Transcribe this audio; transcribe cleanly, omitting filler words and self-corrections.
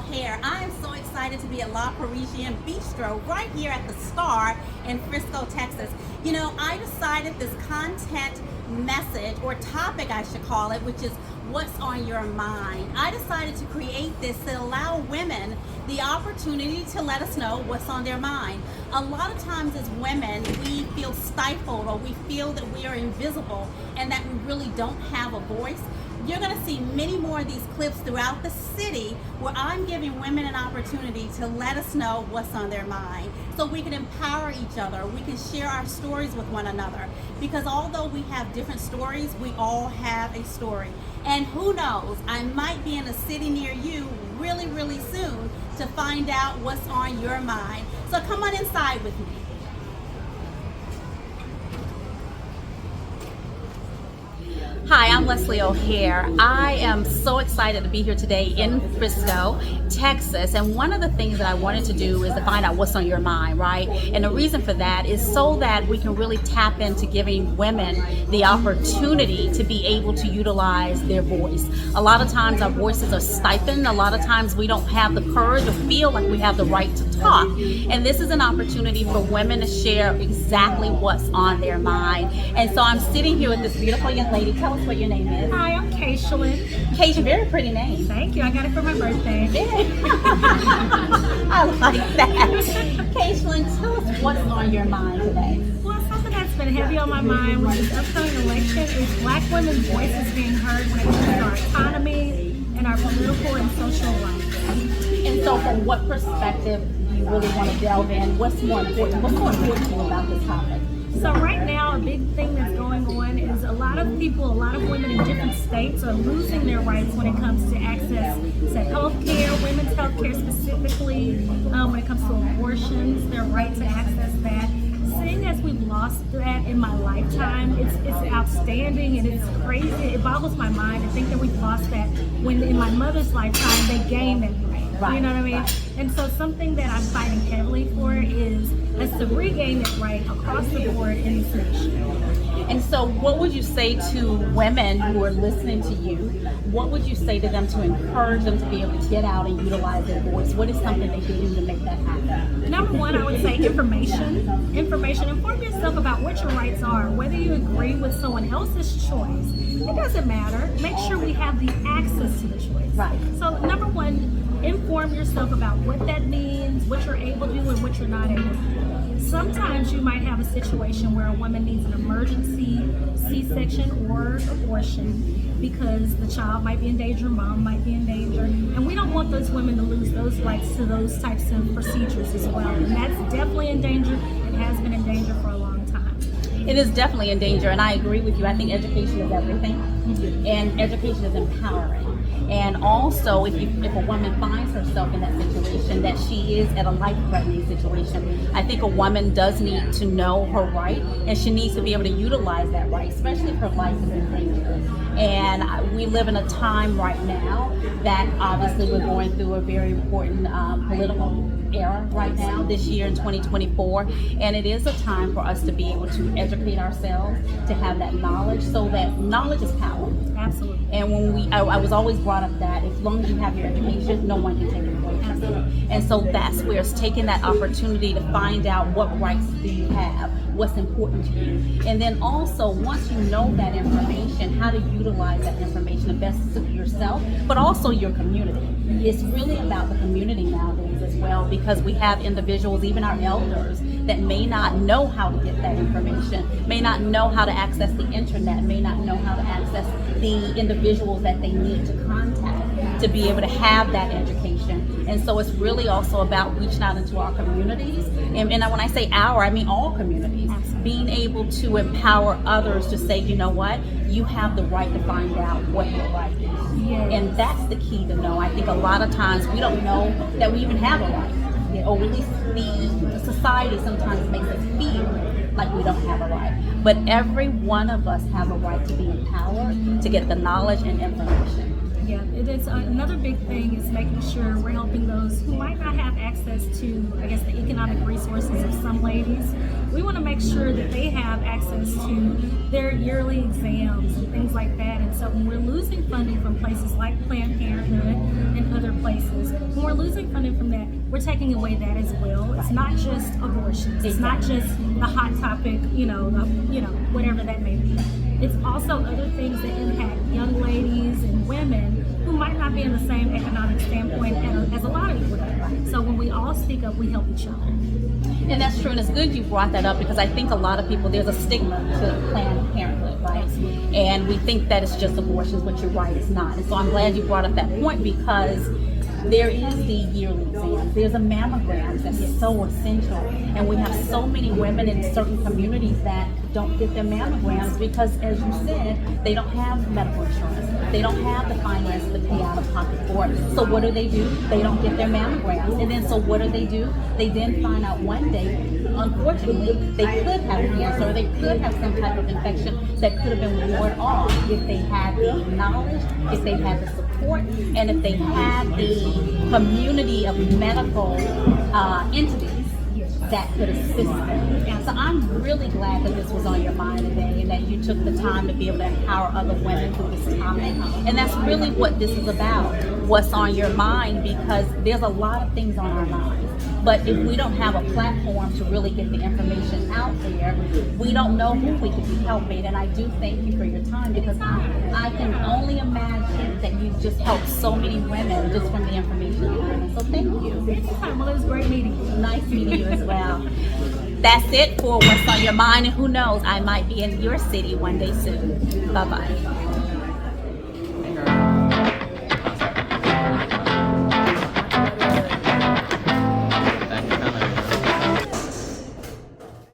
O'Hare. I am so excited to be at La Parisienne Bistro right here at the Star in Frisco, Texas. You know, I decided this content message, or topic I should call it, which is what's on your mind. I decided to create this to allow women the opportunity to let us know what's on their mind. A lot of times as women, we feel stifled, or we feel that we are invisible and that we really don't have a voice. You're going to see many more of these clips throughout the city where I'm giving women an opportunity to let us know what's on their mind, so we can empower each other, we can share our stories with one another, because although we have different stories, we all have a story. And who knows, I might be in a city near you really soon to find out what's on your mind. So come on inside with me. Hi, I'm Leslie O'Hare. I am so excited to be here today in Frisco, Texas. And one of the things that I wanted to do is to find out what's on your mind, right? And the reason for that is so that we can really tap into giving women the opportunity to be able to utilize their voice. A lot of times our voices are stifled. A lot of times we don't have the courage or feel like we have the right to talk. And this is an opportunity for women to share exactly what's on their mind. And so I'm sitting here with this beautiful young lady. Tell us what your name is. Hi, I'm Kayshlyn. Kayshlyn, very pretty name. Thank you. I got it for my birthday. I like that. Kayshlyn, tell us what's on your mind today. Well, something that's been heavy on my mind with this upcoming election is Black women's voices being heard when it comes to our economy and our political and social life. And so from what perspective do you really want to delve in? What's more important? What's more important to you about this topic? So right now, a big thing that's going on is a lot of women in different states are losing their rights when it comes to access to health care, women's health care specifically, when it comes to abortions, their right to access that. Seeing as we've lost that in my lifetime, it's outstanding and it's crazy. It boggles my mind to think that we've lost that when in my mother's lifetime they gained that right. You know what I mean? And so something that I'm fighting heavily for is to regain that right across the board in this nation. And so what would you say to women who are listening to you? What would you say to them to encourage them to be able to get out and utilize their voice? What is something they can do to make that happen? Number one, I would say information. Inform yourself about what your rights are. Whether you agree with someone else's choice, it doesn't matter. Make sure we have the access to the choice. Right. So number one, inform yourself about what that means, what you're able to do and what you're not able to do. Sometimes you might have a situation where a woman needs an emergency C-section or abortion because the child might be in danger, mom might be in danger, and we don't want those women to lose those rights to those types of procedures as well. And that's definitely in danger. It has been in danger for a long time. It is definitely in danger, and I agree with you. I think education is everything, and education is empowering. And also, if a woman finds herself in that situation, that she is at a life-threatening situation, I think a woman does need to know her right, and she needs to be able to utilize that right, especially if her life is in danger. And we live in a time right now that obviously we're going through a very important political era right now, this year in 2024, and it is a time for us to be able to educate ourselves, to have that knowledge, so that knowledge is power. Absolutely. And when I was always brought up that as long as you have your education, no one can take it away from you. And so that's where it's taking that opportunity to find out what rights do you have, what's important to you. And then also, once you know that information, how to utilize that information to best suit yourself, but also your community. It's really about the community nowadays as well, because we have individuals, even our elders, that may not know how to get that information, may not know how to access the internet, may not know how to access the individuals that they need to contact to be able to have that education. And so it's really also about reaching out into our communities. And when I say our, I mean all communities. Being able to empower others to say, you know what, you have the right to find out what your right is. Yes. And that's the key to know. I think a lot of times we don't know that we even have a right. Or at least the society sometimes makes us feel like we don't have a right. But every one of us have a right to be empowered, to get the knowledge and information. Yeah, it is. Another big thing is making sure we're helping those who might not have access to, I guess, the economic resources of some ladies. We want to make sure that they have access to their yearly exams and things like that. And so when we're losing funding from places like Planned Parenthood and other places, when we're losing funding from that, we're taking away that as well. It's not just abortions. It's not just the hot topic, whatever that may be. It's also other things that impact young ladies and women who might not be in the same economic standpoint as a lot of people do. So when we all speak up, we help each other. And that's true, and it's good you brought that up because I think a lot of people, there's a stigma to Planned Parenthood, right? And we think that it's just abortions, but you're right, it's not. And so I'm glad you brought up that point because there is the yearly exams. There's a mammogram that's so essential. And we have so many women in certain communities that don't get their mammograms because, as you said, they don't have medical insurance. They don't have the finances to pay out of pocket for it. So what do? They don't get their mammograms. And then so what do? They then find out one day, unfortunately, they could have cancer or they could have some type of infection that could have been warded off if they had the knowledge, if they had the support, and if they had the community of medical entities that could assist them. So I'm really glad that this was on your mind today and that you took the time to be able to empower other women through this topic. And that's really what this is about, what's on your mind, because there's a lot of things on our minds. But if we don't have a platform to really get the information out there, we don't know who we could be helping. And I do thank you for your time because I can only imagine that you've just helped so many women just from the information you've given. So thank you. Well, it was great meeting you. Nice meeting you as well. That's it for What's on Your Mind, and who knows, I might be in your city one day soon. Bye-bye.